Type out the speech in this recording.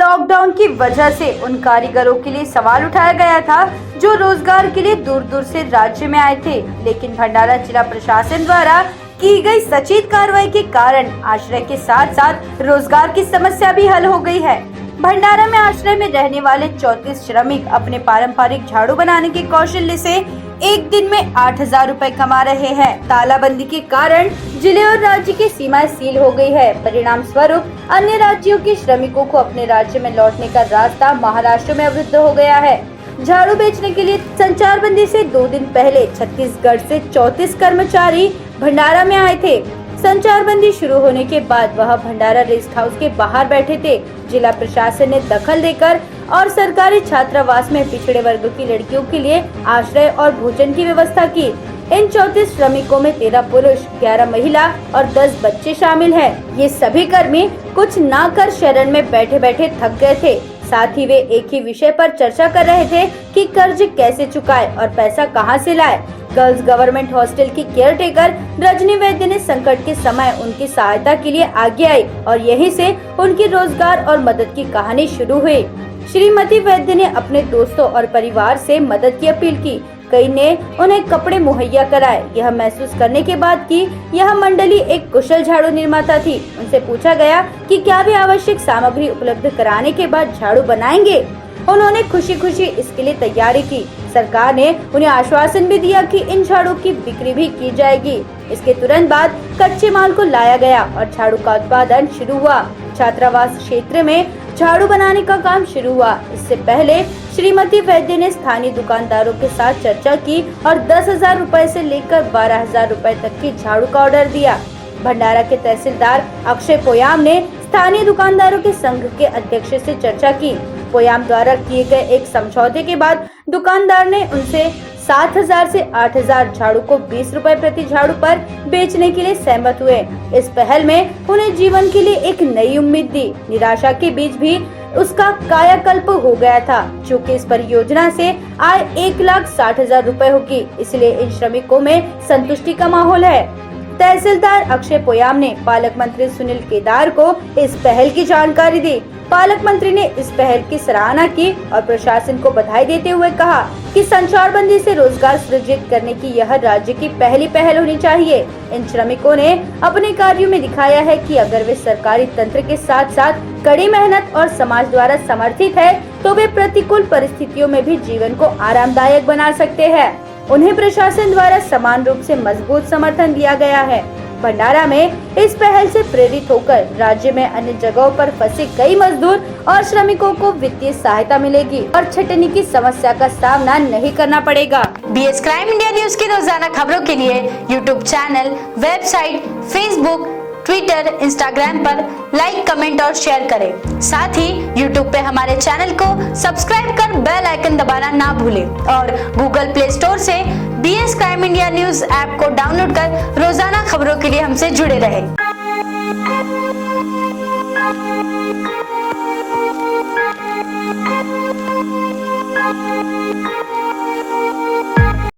Lockdown की वजह से उन कारीगरों के लिए सवाल उठाया गया था जो रोजगार के लिए दूर दूर से राज्य में आए थे, लेकिन भंडारा जिला प्रशासन द्वारा की गई सचेत कार्रवाई के कारण आश्रय के साथ साथ रोजगार की समस्या भी हल हो गई है। भंडारा में आश्रय में रहने वाले 34 श्रमिक अपने पारंपरिक झाड़ू बनाने के कौशल्य से एक दिन में 8,000 रुपए कमा रहे हैं। तालाबंदी के कारण जिले और राज्य की सीमाएं सील हो गई है। परिणाम स्वरूप अन्य राज्यों के श्रमिकों को अपने राज्य में लौटने का रास्ता महाराष्ट्र में अवरुद्ध हो गया है। झाड़ू बेचने के लिए संचारबंदी से 2 दिन पहले छत्तीसगढ़ से 34 कर्मचारी भंडारा में आए थे। संचारबंदी शुरू होने के बाद वह भंडारा रेस्ट हाउस के बाहर बैठे थे। जिला प्रशासन ने दखल देकर और सरकारी छात्रावास में पिछड़े वर्ग की लड़कियों के लिए आश्रय और भोजन की व्यवस्था की। इन 34 श्रमिकों में 13 पुरुष, 11 महिला और 10 बच्चे शामिल हैं। ये सभी कर्मी कुछ ना कर शरण में बैठे बैठे थक गए थे। साथ ही वे एक ही विषय पर चर्चा कर रहे थे कि कर्ज कैसे चुकाए और पैसा कहां से लाए। गर्ल्स गवर्नमेंट हॉस्टल की केयरटेकर रजनी वैद्य ने संकट के समय उनकी सहायता के लिए आगे आई और यहीं से उनकी रोजगार और मदद की कहानी शुरू हुई। श्रीमती वैद्य ने अपने दोस्तों और परिवार से मदद की अपील की। कई ने उन्हें कपड़े मुहैया कराए। यह महसूस करने के बाद कि यह मंडली एक कुशल झाड़ू निर्माता थी, उनसे पूछा गया कि क्या वे आवश्यक सामग्री उपलब्ध कराने के बाद झाड़ू बनाएंगे। उन्होंने खुशी खुशी इसके लिए तैयारी की। सरकार ने उन्हें आश्वासन भी दिया कि इन झाड़ू की बिक्री भी की जाएगी। इसके तुरंत बाद कच्चे माल को लाया गया और झाड़ू का उत्पादन शुरू हुआ। छात्रावास क्षेत्र में झाड़ू बनाने का काम शुरू हुआ। इससे पहले श्रीमती वैद्य ने स्थानीय दुकानदारों के साथ चर्चा की और 10,000 रुपए से लेकर 12,000 रुपए तक की झाड़ू का ऑर्डर दिया। भंडारा के तहसीलदार अक्षय पोयाम ने स्थानीय दुकानदारों के संघ के अध्यक्ष से चर्चा की। पोयाम द्वारा किए गए एक समझौते के बाद दुकानदार ने उनसे 7,000 से 8,000 झाड़ू को 20 रुपए प्रति झाड़ू पर बेचने के लिए सहमत हुए। इस पहल में उन्हें जीवन के लिए एक नई उम्मीद दी। निराशा के बीच भी उसका कायाकल्प हो गया था। चूँकि इस परियोजना से आय 1,60,000 रुपए होगी, इसलिए इन श्रमिकों में संतुष्टि का माहौल है। तहसीलदार अक्षय पोयाम ने पालक मंत्री सुनील केदार को इस पहल की जानकारी दी। पालक मंत्री ने इस पहल की सराहना की और प्रशासन को बधाई देते हुए कहा कि संचारबंदी से रोजगार सृजित करने की यह राज्य की पहली पहल होनी चाहिए। इन श्रमिकों ने अपने कार्यों में दिखाया है कि अगर वे सरकारी तंत्र के साथ साथ कड़ी मेहनत और समाज द्वारा समर्थित है तो वे प्रतिकूल परिस्थितियों में भी जीवन को आरामदायक बना सकते हैं। उन्हें प्रशासन द्वारा समान रूप से मजबूत समर्थन दिया गया है। भंडारा में इस पहल से प्रेरित होकर राज्य में अन्य जगहों पर फंसे कई मजदूर और श्रमिकों को वित्तीय सहायता मिलेगी और छटनी की समस्या का सामना नहीं करना पड़ेगा। BS क्राइम इंडिया न्यूज की रोजाना खबरों के लिए YouTube channel, website, Facebook, Twitter, Instagram पर लाइक, कमेंट और शेयर करें। साथ ही यूट्यूब पे हमारे चैनल को सब्सक्राइब कर बेल आइकन दबाना ना भूलें और गूगल प्ले स्टोर से BS crime India news app को डाउनलोड कर रोजाना खबरों के लिए हमसे जुड़े रहें।